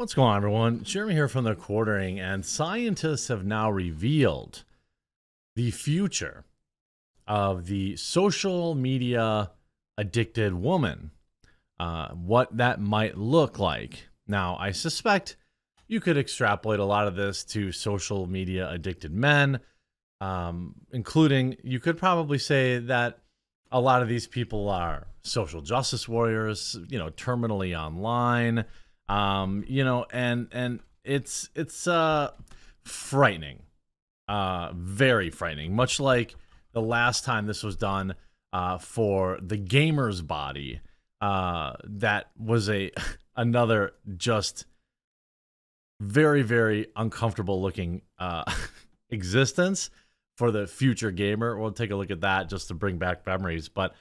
What's going on, everyone? Jeremy here from The Quartering, and scientists have now revealed the future of the social media addicted woman, what that might look like. Now, I suspect you could extrapolate a lot of this to social media addicted men, including you could probably say that a lot of these people are social justice warriors, terminally online. And it's frightening, very frightening, much like the last time this was done, for the gamer's body. That was another just very, very uncomfortable looking, existence for the future gamer. We'll take a look at that just to bring back memories, but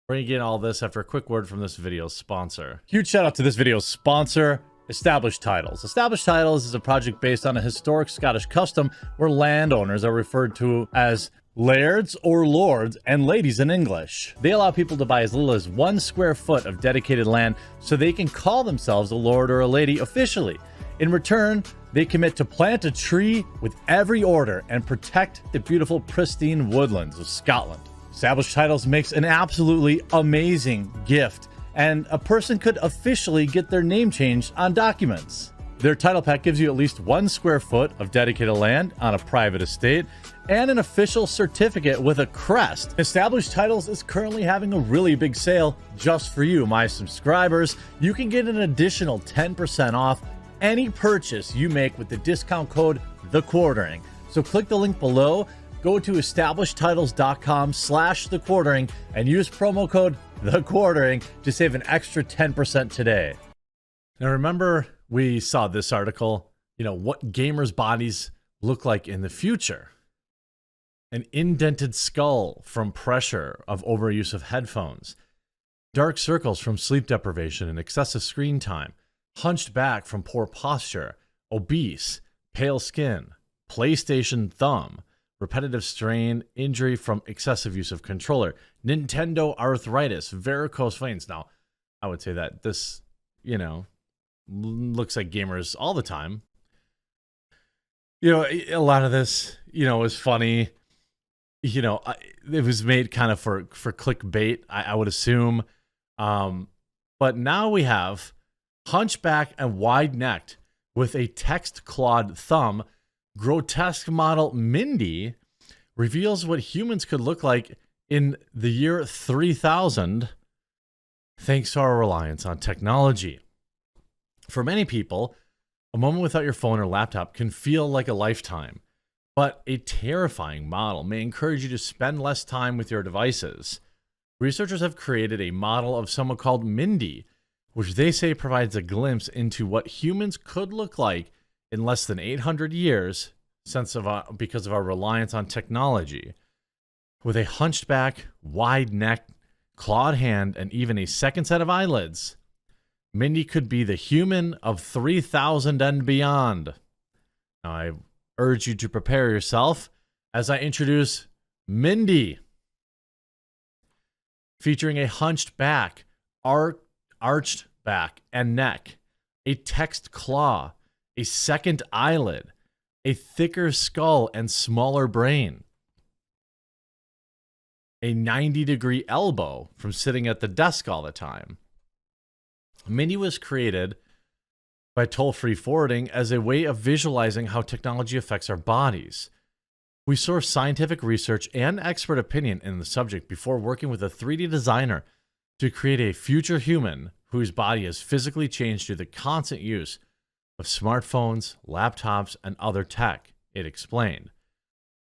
bringing in all this after a quick word from this video's sponsor. Huge shout out to this video's sponsor, Established Titles. Established Titles is a project based on a historic Scottish custom where landowners are referred to as lairds or lords and ladies in English. They allow people to buy as little as 1 square foot of dedicated land so they can call themselves a lord or a lady officially. In return, they commit to plant a tree with every order and protect the beautiful, pristine woodlands of Scotland. Established Titles makes an absolutely amazing gift, and a person could officially get their name changed on documents. Their title pack gives you at least 1 square foot of dedicated land on a private estate and an official certificate with a crest. Established Titles is currently having a really big sale just for you, my subscribers. You can get an additional 10% off any purchase you make with the discount code TheQuartering. So click the link below, go to establishedtitles.com/thequartering and use promo code TheQuartering to save an extra 10% today. Now remember, we saw this article, what gamers' bodies look like in the future. An indented skull from pressure of overuse of headphones, dark circles from sleep deprivation and excessive screen time, hunched back from poor posture, obese, pale skin, PlayStation thumb, repetitive strain, injury from excessive use of controller, Nintendo arthritis, varicose veins. Now, I would say that this, looks like gamers all the time. A lot of this, is funny. It was made kind of for clickbait, I would assume. But now we have hunchback and wide-necked with a text-clawed thumb, grotesque model Mindy reveals what humans could look like in the year 3000 thanks to our reliance on technology. For many people, a moment without your phone or laptop can feel like a lifetime, but a terrifying model may encourage you to spend less time with your devices. Researchers have created a model of someone called Mindy, which they say provides a glimpse into what humans could look like in less than 800 years because of our reliance on technology. With a hunched back, wide neck, clawed hand, and even a second set of eyelids, Mindy could be the human of 3000 and beyond. Now, I urge you to prepare yourself as I introduce Mindy. Featuring a hunched back, arched back and neck, a text claw, a second eyelid, a thicker skull and smaller brain, a 90-degree elbow from sitting at the desk all the time. Mindy was created by toll-free forwarding as a way of visualizing how technology affects our bodies. We sourced scientific research and expert opinion in the subject before working with a 3D designer to create a future human whose body has physically changed through the constant use of smartphones, laptops, and other tech, it explained.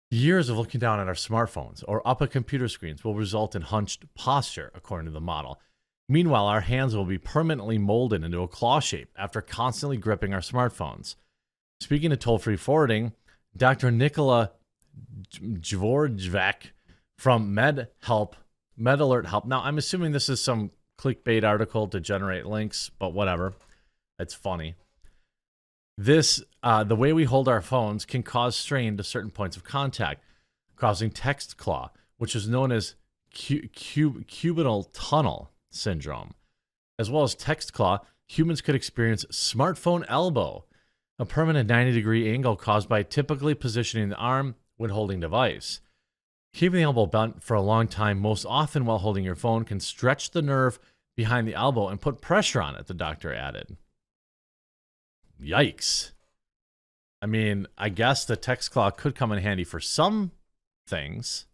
Years of looking down at our smartphones or up at computer screens will result in hunched posture, according to the model. Meanwhile, our hands will be permanently molded into a claw shape after constantly gripping our smartphones. Speaking of toll-free forwarding, Dr. Nicola Dvorak from MedAlert Help. Now, I'm assuming this is some clickbait article to generate links, but whatever. It's funny. The way we hold our phones can cause strain to certain points of contact, causing text claw, which is known as cubital tunnel syndrome. As well as text claw, humans could experience smartphone elbow, a permanent 90-degree angle caused by typically positioning the arm when holding device. Keeping the elbow bent for a long time, most often while holding your phone, can stretch the nerve behind the elbow and put pressure on it, the doctor added. Yikes. I mean, I guess the text claw could come in handy for some things.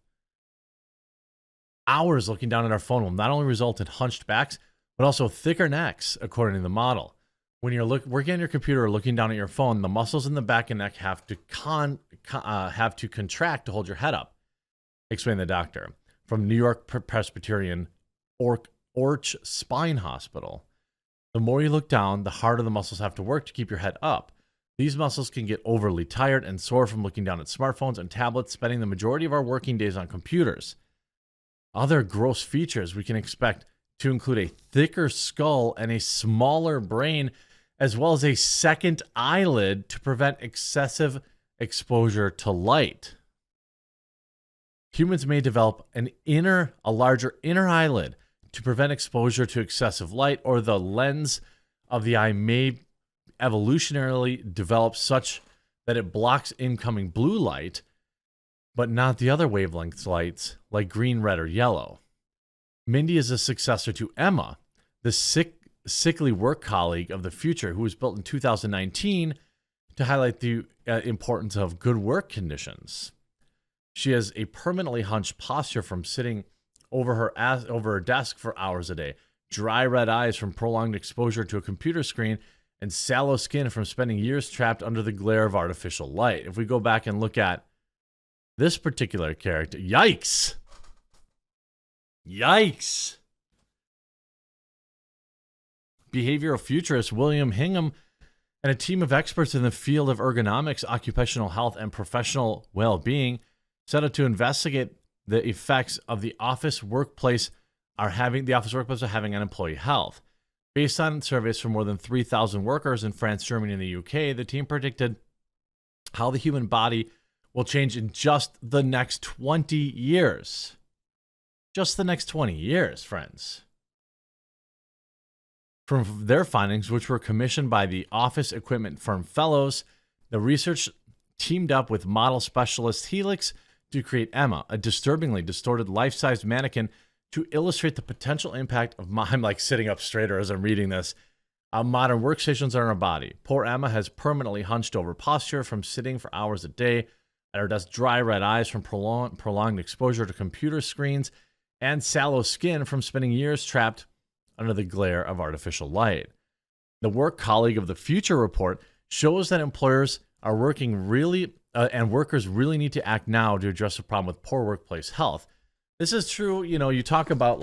Hours looking down at our phone will not only result in hunched backs, but also thicker necks, according to the model. When you're working on your computer or looking down at your phone, the muscles in the back and neck have to contract to hold your head up, explained the doctor from New York Presbyterian Orch Spine Hospital. The more you look down, the harder the muscles have to work to keep your head up. These muscles can get overly tired and sore from looking down at smartphones and tablets, spending the majority of our working days on computers. Other gross features we can expect to include a thicker skull and a smaller brain, as well as a second eyelid to prevent excessive exposure to light. Humans may develop a larger inner eyelid to prevent exposure to excessive light, or the lens of the eye may evolutionarily develop such that it blocks incoming blue light, but not the other wavelength lights like green, red, or yellow. Mindy is a successor to Emma, the sickly work colleague of the future, who was built in 2019 to highlight the importance of good work conditions. She has a permanently hunched posture from sitting over her desk for hours a day, dry red eyes from prolonged exposure to a computer screen, and sallow skin from spending years trapped under the glare of artificial light. If we go back and look at this particular character, yikes! Yikes! Behavioral futurist William Hingham and a team of experts in the field of ergonomics, occupational health, and professional well-being set out to investigate the effects of the office workplace are having on employee health. Based on surveys from more than 3,000 workers in France, Germany, and the UK, the team predicted how the human body will change in just the next 20 years. Just the next 20 years, friends. From their findings, which were commissioned by the office equipment firm Fellows, the research teamed up with model specialist Helix to create Emma, a disturbingly distorted life-sized mannequin, to illustrate the potential impact of I'm like sitting up straighter as I'm reading this. Modern workstations on our body. Poor Emma has permanently hunched over posture from sitting for hours a day at her desk, dry red eyes from prolonged exposure to computer screens, and sallow skin from spending years trapped under the glare of artificial light. The Work Colleague of the Future report shows that employers are working really and workers really need to act now to address the problem with poor workplace health. This is true. You know, you talk about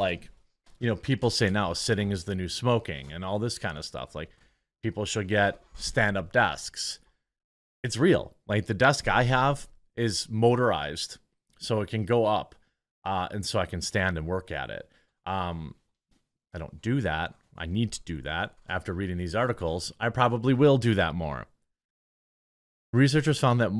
people say now sitting is the new smoking and all this kind of stuff. Like, people should get stand-up desks. It's real. Like, the desk I have is motorized, so it can go up, and so I can stand and work at it. I don't do that. I need to do that. After reading these articles, I probably will do that more. Researchers found that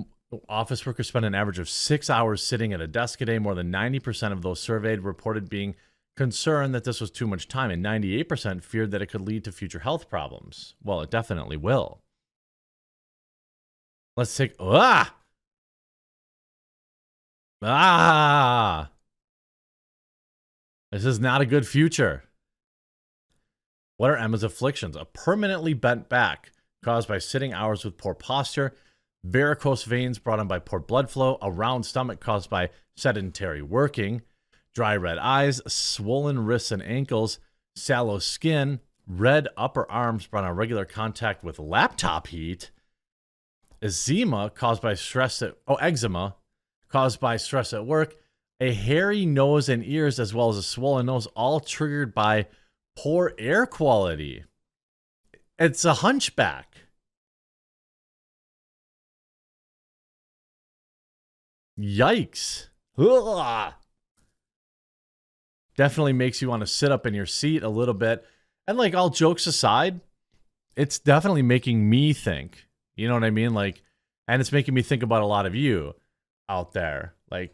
office workers spend an average of 6 hours sitting at a desk a day. More than 90% of those surveyed reported being concerned that this was too much time, and 98% feared that it could lead to future health problems. Well, it definitely will. Let's take... This is not a good future. What are Emma's afflictions? A permanently bent back caused by sitting hours with poor posture, varicose veins brought on by poor blood flow, a round stomach caused by sedentary working, dry red eyes, swollen wrists and ankles, sallow skin, red upper arms brought on regular contact with laptop heat, eczema caused by stress at work, a hairy nose and ears, as well as a swollen nose, all triggered by poor air quality. It's a hunchback. Yikes. Ugh. Definitely makes you want to sit up in your seat a little bit. And like, all jokes aside, it's definitely making me think. You know what I mean? Like, and it's making me think about a lot of you out there. Like,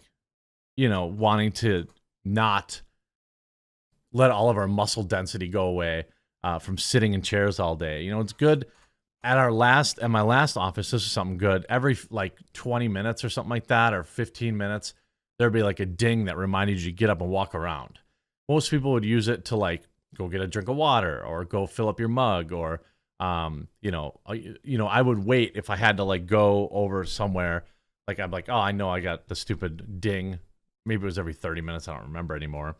you know, wanting to not let all of our muscle density go away. from sitting in chairs all day. You know, it's good at my last office. This is something good. Every like 20 minutes or something like that, or 15 minutes, there'd be like a ding that reminded you to get up and walk around. Most people would use it to like go get a drink of water or go fill up your mug, or I would wait if I had to like go over somewhere. Like I'm like, oh, I know I got the stupid ding. Maybe it was every 30 minutes. I don't remember anymore.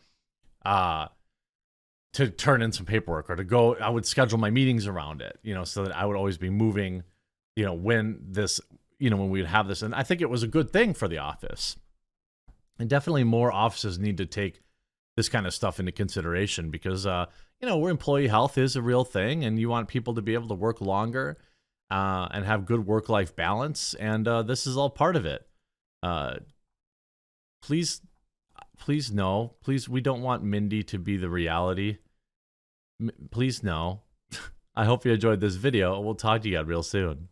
To turn in some paperwork or to go, I would schedule my meetings around it, so that I would always be moving, when when we would have this. And I think it was a good thing for the office. And definitely more offices need to take this kind of stuff into consideration because, where employee health is a real thing and you want people to be able to work longer and have good work-life balance. And this is all part of it. Please, no. Please, we don't want Mindy to be the reality. Please, no. I hope you enjoyed this video. We'll talk to you guys real soon.